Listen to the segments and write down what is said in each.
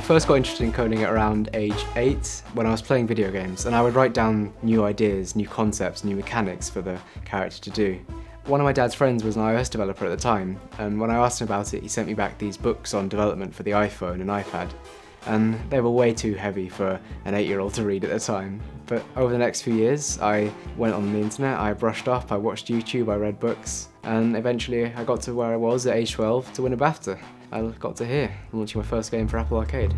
I first got interested in coding at around age 8 when I was playing video games, and I would write down new ideas, new concepts, new mechanics for the character to do. One of my dad's friends was an iOS developer at the time, and when I asked him about it, he sent me back these books on development for the iPhone and iPad. And they were way too heavy for an 8-year-old to read at the time. But over the next few years, I went on the internet, I brushed up, I watched YouTube, I read books, and eventually I got to where I was at age 12 to win a BAFTA. I got to here, launching my first game for Apple Arcade.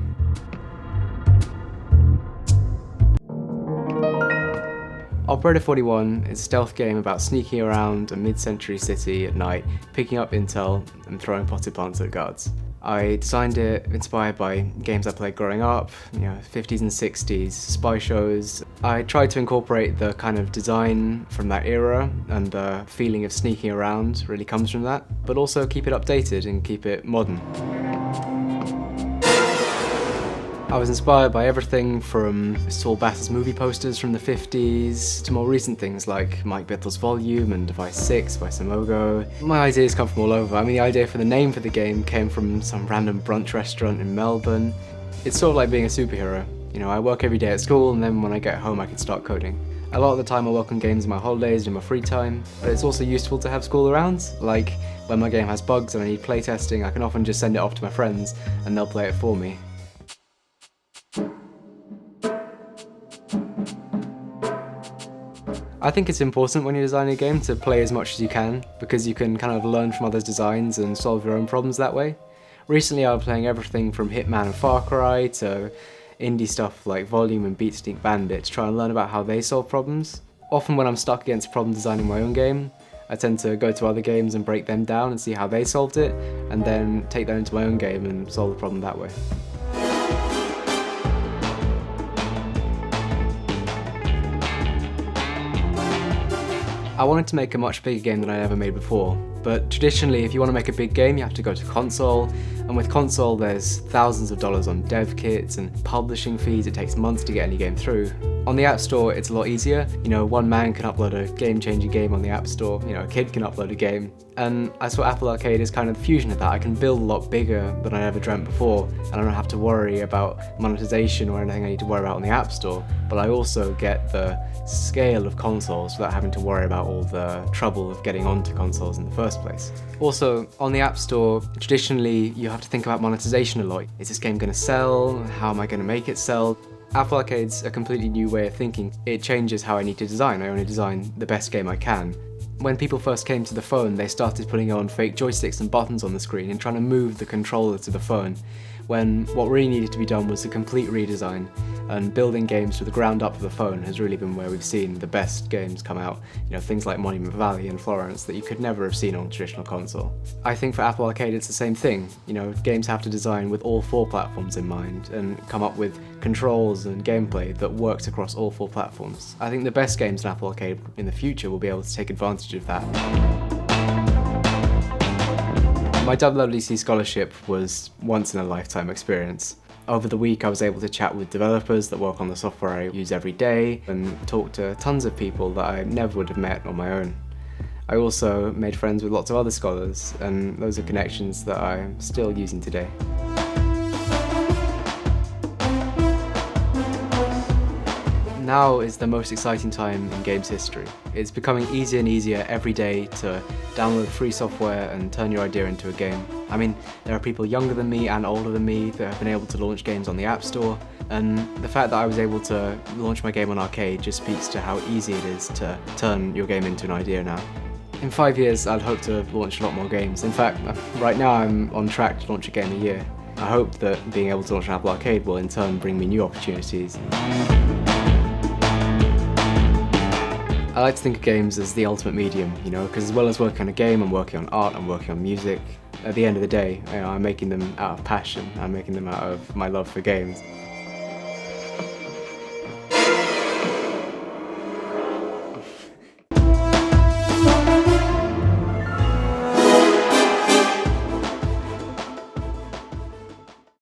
Operator 41 is a stealth game about sneaking around a mid-century city at night, picking up intel and throwing potted plants at guards. I designed it inspired by games I played growing up, 50s and 60s, spy shows. I tried to incorporate the kind of design from that era, and the feeling of sneaking around really comes from that, but also keep it updated and keep it modern. I was inspired by everything from Saul Bass's movie posters from the 50s to more recent things like Mike Bittle's Volume and Device 6 by Simogo. My ideas come from all over. I mean, the idea for the name for the game came from some random brunch restaurant in Melbourne. It's sort of like being a superhero. I work every day at school, and then when I get home I can start coding. A lot of the time I work on games in my holidays and in my free time, but it's also useful to have school around. Like when my game has bugs and I need playtesting, I can often just send it off to my friends and they'll play it for me. I think it's important when you're designing a game to play as much as you can, because you can kind of learn from others' designs and solve your own problems that way. Recently I was playing everything from Hitman and Far Cry to indie stuff like Volume and Beatsteak Bandit to try and learn about how they solve problems. Often when I'm stuck against a problem designing my own game, I tend to go to other games and break them down and see how they solved it, and then take that into my own game and solve the problem that way. I wanted to make a much bigger game than I'd ever made before, but traditionally if you want to make a big game you have to go to console, and with console there's thousands of dollars on dev kits and publishing fees. It takes months to get any game through. On the App Store it's a lot easier. One man can upload a game-changing game on the App Store, a kid can upload a game, and I saw Apple Arcade as kind of the fusion of that. I can build a lot bigger than I ever dreamt before, and I don't have to worry about monetization or anything I need to worry about on the App Store, but I also get the scale of consoles without having to worry about all the trouble of getting onto consoles in the first place. Also, on the App Store, traditionally you have to think about monetization a lot. Is this game going to sell? How am I going to make it sell? Apple Arcade's a completely new way of thinking. It changes how I need to design. I only design the best game I can. When people first came to the phone, they started putting on fake joysticks and buttons on the screen and trying to move the controller to the phone, when what really needed to be done was a complete redesign, and building games from the ground up for the phone has really been where we've seen the best games come out. Things like Monument Valley and Florence that you could never have seen on a traditional console. I think for Apple Arcade it's the same thing. Games have to design with all 4 platforms in mind and come up with controls and gameplay that works across all 4 platforms. I think the best games in Apple Arcade in the future will be able to take advantage of that. My WWDC scholarship was once in a lifetime experience. Over the week I was able to chat with developers that work on the software I use every day and talk to tons of people that I never would have met on my own. I also made friends with lots of other scholars, and those are connections that I'm still using today. Now is the most exciting time in games history. It's becoming easier and easier every day to download free software and turn your idea into a game. I mean, there are people younger than me and older than me that have been able to launch games on the App Store, and the fact that I was able to launch my game on Arcade just speaks to how easy it is to turn your game into an idea now. In 5 years, I'd hope to launch a lot more games. In fact, right now I'm on track to launch a game a year. I hope that being able to launch an Apple Arcade will in turn bring me new opportunities. I like to think of games as the ultimate medium, because as well as working on a game, I'm working on art, I'm working on music. At the end of the day, I'm making them out of passion, I'm making them out of my love for games.